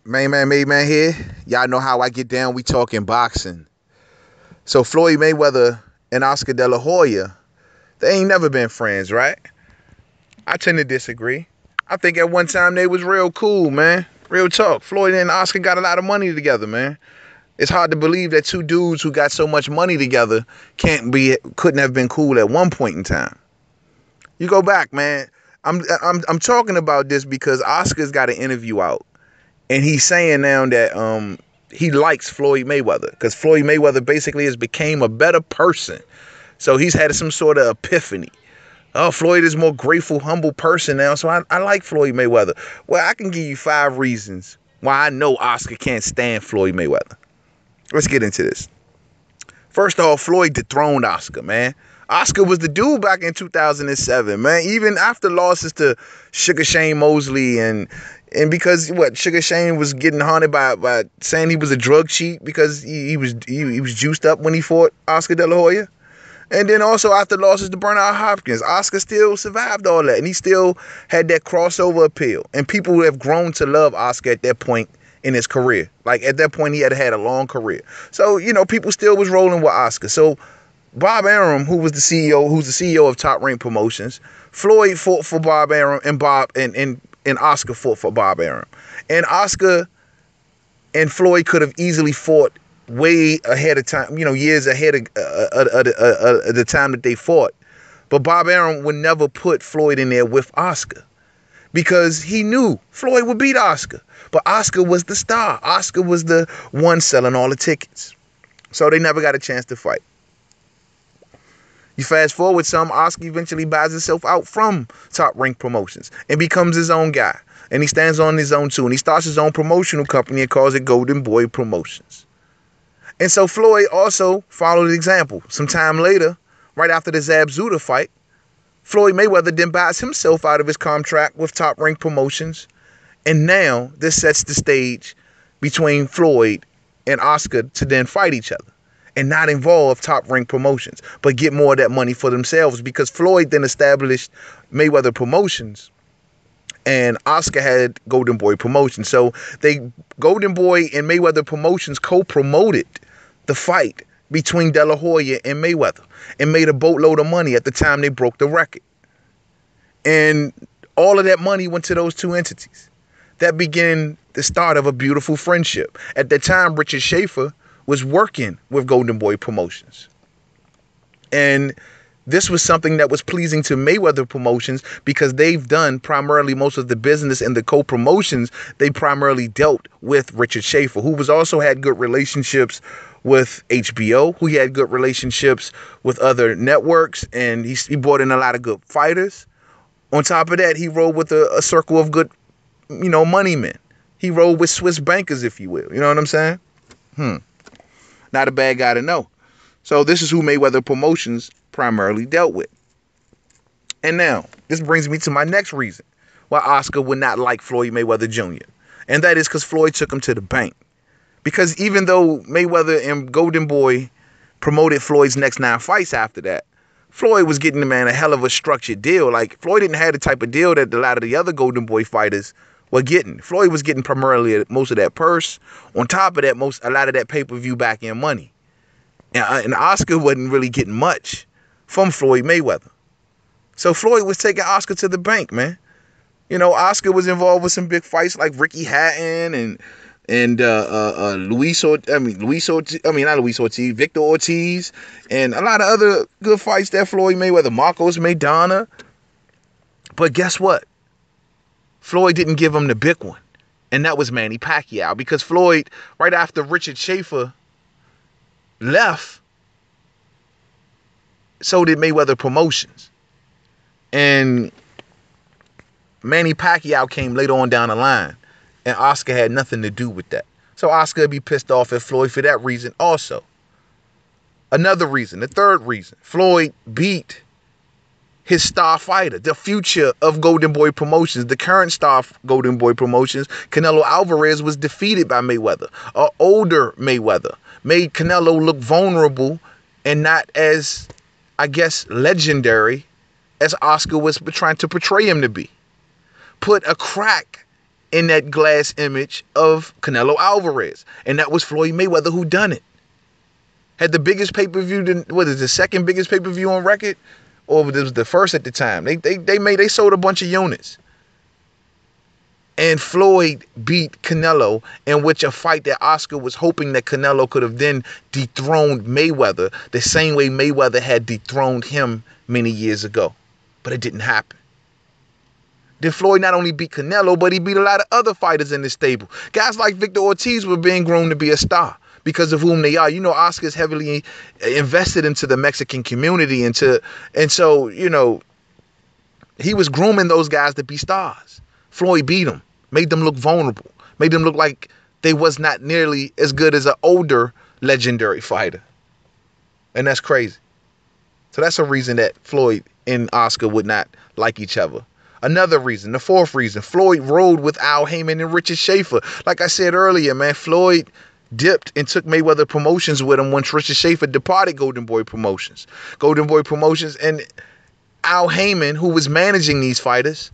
Man here. Y'all know how I get down. We talking boxing. So Floyd Mayweather and Oscar De La Hoya, they ain't never been friends, right? I tend to disagree. I think at one time they was real cool, man. Real talk. Floyd and Oscar got a lot of money together, man. It's hard to believe that two dudes who got so much money together couldn't have been cool at one point in time. You go back, man. I'm talking about this because Oscar's got an interview out. And he's saying now that he likes Floyd Mayweather because Floyd Mayweather basically has became a better person. So he's had some sort of epiphany. Oh, Floyd is a more grateful, humble person now. So I like Floyd Mayweather. Well, I can give you 5 reasons why I know Oscar can't stand Floyd Mayweather. Let's get into this. First off, Floyd dethroned Oscar, man. Oscar was the dude back in 2007, man. Even after losses to Sugar Shane Mosley and because Sugar Shane was getting haunted by saying he was a drug cheat because he was juiced up when he fought Oscar De La Hoya. And then also after losses to Bernard Hopkins, Oscar still survived all that. And he still had that crossover appeal. And people have grown to love Oscar at that point in his career. Like at that point, he had a long career. So, people still was rolling with Oscar. So Bob Arum, who's the CEO of Top Rank Promotions, Floyd fought for Bob Arum and Oscar fought for Bob Arum. And Oscar and Floyd could have easily fought way ahead of time, years ahead of the time that they fought. But Bob Arum would never put Floyd in there with Oscar because he knew Floyd would beat Oscar. But Oscar was the star. Oscar was the one selling all the tickets. So they never got a chance to fight. You fast forward some, Oscar eventually buys himself out from Top Rank Promotions and becomes his own guy. And he stands on his own too. And he starts his own promotional company and calls it Golden Boy Promotions. And so Floyd also followed the example. Some time later, right after the Zab Zuda fight, Floyd Mayweather then buys himself out of his contract with Top Rank Promotions. And now this sets the stage between Floyd and Oscar to then fight each other and not involve Top Rank Promotions, but get more of that money for themselves because Floyd then established Mayweather Promotions and Oscar had Golden Boy Promotions. So Golden Boy and Mayweather Promotions co-promoted the fight between De La Hoya and Mayweather and made a boatload of money at the time they broke the record. And all of that money went to those two entities. That began the start of a beautiful friendship. At the time, Richie Shaffer was working with Golden Boy Promotions. And this was something that was pleasing to Mayweather Promotions because they've done primarily most of the business and the co-promotions. They primarily dealt with Richard Shaffer, who was also had good relationships with HBO, who he had good relationships with other networks, and he brought in a lot of good fighters. On top of that, he rolled with a circle of good, money men. He rolled with Swiss bankers, if you will. You know what I'm saying? Not a bad guy to know. So this is who Mayweather Promotions primarily dealt with. And now, this brings me to my next reason why Oscar would not like Floyd Mayweather Jr. And that is because Floyd took him to the bank. Because even though Mayweather and Golden Boy promoted Floyd's next 9 fights after that, Floyd was getting the man a hell of a structured deal. Like, Floyd didn't have the type of deal that a lot of the other Golden Boy fighters were getting. Floyd was getting primarily most of that purse. On top of that, a lot of that pay-per-view back-end money. And Oscar wasn't really getting much from Floyd Mayweather. So Floyd was taking Oscar to the bank, man. Oscar was involved with some big fights like Ricky Hatton and Victor Ortiz, and a lot of other good fights that Floyd Mayweather, Marcos Maidana. But guess what? Floyd didn't give him the big one, and that was Manny Pacquiao, because Floyd, right after Richard Shaffer left, so did Mayweather Promotions. And Manny Pacquiao came later on down the line, and Oscar had nothing to do with that. So Oscar would be pissed off at Floyd for that reason also. Another reason, the third reason, Floyd beat his star fighter, the future of Golden Boy Promotions, the current star of Golden Boy Promotions, Canelo Alvarez, was defeated by Mayweather. An older Mayweather made Canelo look vulnerable and not as, I guess, legendary as Oscar was trying to portray him to be. Put a crack in that glass image of Canelo Alvarez. And that was Floyd Mayweather who done it. Had the biggest pay-per-view, what is the second biggest pay-per-view on record? Or it was the first at the time. They sold a bunch of units. And Floyd beat Canelo, in which a fight that Oscar was hoping that Canelo could have then dethroned Mayweather, the same way Mayweather had dethroned him many years ago. But it didn't happen. Then Floyd not only beat Canelo, but he beat a lot of other fighters in the stable. Guys like Victor Ortiz were being grown to be a star because of whom they are. You know, Oscar's heavily invested into the Mexican community, and so, you know, he was grooming those guys to be stars. Floyd beat them, made them look vulnerable, made them look like they was not nearly as good as an older legendary fighter. And that's crazy. So that's a reason that Floyd and Oscar would not like each other. Another reason, the fourth reason, Floyd rode with Al Heyman and Richie Shaffer. Like I said earlier, man, Floyd dipped and took Mayweather Promotions with him once Richie Shaffer departed Golden Boy Promotions. Golden Boy Promotions, and Al Heyman, who was managing these fighters,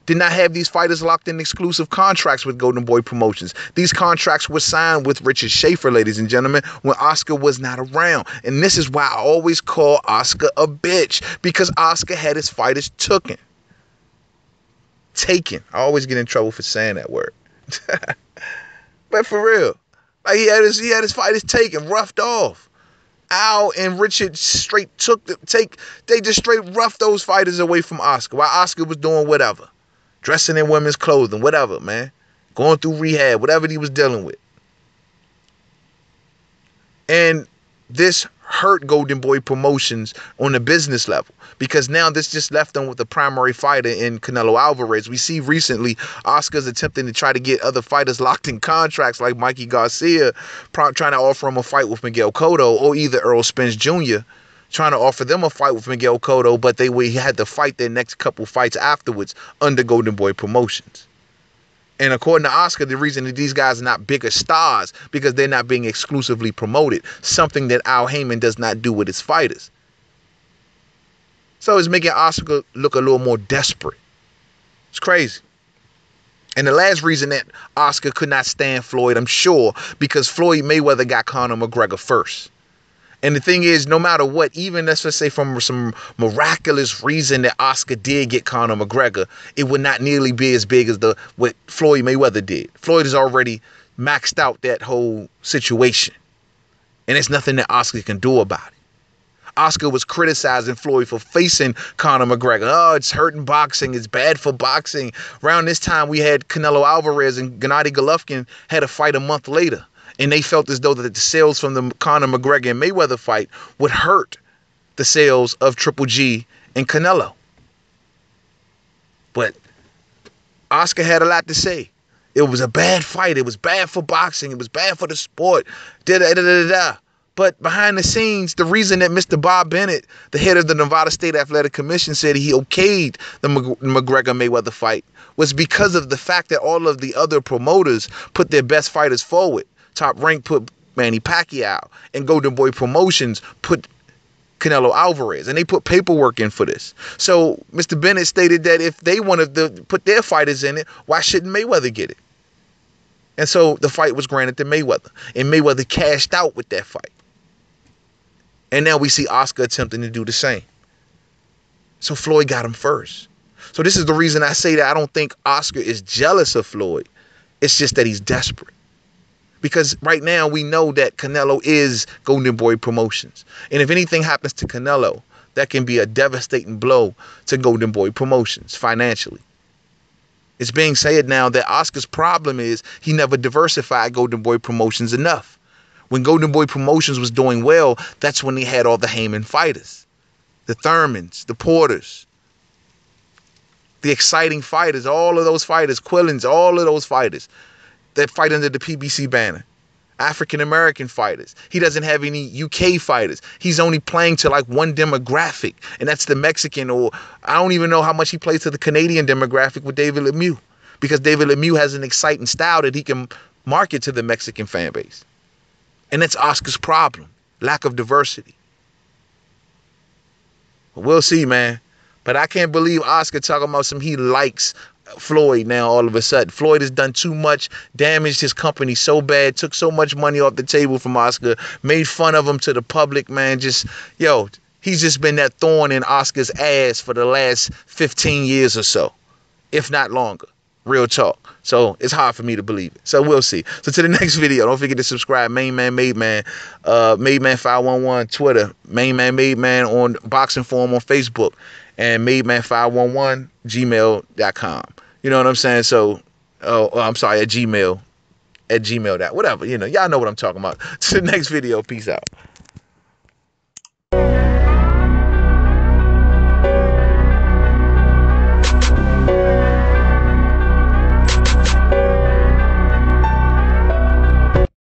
did not have these fighters locked in exclusive contracts with Golden Boy Promotions. These contracts were signed with Richard Shaffer, ladies and gentlemen, when Oscar was not around. And this is why I always call Oscar a bitch, because Oscar had his fighters taken. I always get in trouble for saying that word. But for real, like he had his fighters taken, roughed off. Al and Richard they just straight roughed those fighters away from Oscar while Oscar was doing whatever. Dressing in women's clothing, whatever, man. Going through rehab, whatever he was dealing with. And this hurt Golden Boy Promotions on the business level, because now this just left them with the primary fighter in Canelo Alvarez. We see recently Oscar's attempting to try to get other fighters locked in contracts like Mikey Garcia, trying to offer him a fight with Miguel Cotto, or either Earl Spence Jr., trying to offer them a fight with Miguel Cotto, but he had to fight their next couple fights afterwards under Golden Boy Promotions. And according to Oscar, the reason that these guys are not bigger stars because they're not being exclusively promoted, something that Al Heyman does not do with his fighters. So it's making Oscar look a little more desperate. It's crazy. And the last reason that Oscar could not stand Floyd, I'm sure, because Floyd Mayweather got Conor McGregor first. And the thing is, no matter what, even let's just say from some miraculous reason that Oscar did get Conor McGregor, it would not nearly be as big as what Floyd Mayweather did. Floyd has already maxed out that whole situation. And there's nothing that Oscar can do about it. Oscar was criticizing Floyd for facing Conor McGregor. Oh, it's hurting boxing. It's bad for boxing. Around this time, we had Canelo Alvarez and Gennady Golovkin had a fight a month later. And they felt as though that the sales from the Conor McGregor and Mayweather fight would hurt the sales of Triple G and Canelo. But Oscar had a lot to say. It was a bad fight. It was bad for boxing. It was bad for the sport. But behind the scenes, the reason that Mr. Bob Bennett, the head of the Nevada State Athletic Commission, said he okayed the McGregor-Mayweather fight was because of the fact that all of the other promoters put their best fighters forward. Top Rank put Manny Pacquiao, and Golden Boy Promotions put Canelo Alvarez, and they put paperwork in for this. So Mr. Bennett stated that if they wanted to put their fighters in it, why shouldn't Mayweather get it? And so the fight was granted to Mayweather, and Mayweather cashed out with that fight. And now we see Oscar attempting to do the same. So Floyd got him first. So this is the reason I say that I don't think Oscar is jealous of Floyd. It's just that he's desperate. Because right now we know that Canelo is Golden Boy Promotions. And if anything happens to Canelo, that can be a devastating blow to Golden Boy Promotions financially. It's being said now that Oscar's problem is he never diversified Golden Boy Promotions enough. When Golden Boy Promotions was doing well, that's when they had all the Heyman fighters. The Thurmans, the Porters, the exciting fighters, all of those fighters, Quillins, all of those fighters that fight under the PBC banner. African-American fighters. He doesn't have any UK fighters. He's only playing to like one demographic, and that's the Mexican, or I don't even know how much he plays to the Canadian demographic with David Lemieux, because David Lemieux has an exciting style that he can market to the Mexican fan base. And that's Oscar's problem, lack of diversity. We'll see, man. But I can't believe Oscar talking about he likes Floyd now all of a sudden. Floyd has done too much, damaged his company so bad, took so much money off the table from Oscar, made fun of him to the public, man. Just, yo, he's just been that thorn in Oscar's ass for the last 15 years or so, if not longer. Real talk. So it's hard for me to believe it. So we'll see. So to the next video, don't forget to subscribe. Main Man Made Man, Made Man 511 Twitter, Main Man Made Man on Boxing Forum on Facebook, and Made Man 511 gmail.com. You know what I'm saying? So, I'm sorry, at gmail, whatever. You know, y'all know what I'm talking about. To the next video. Peace out.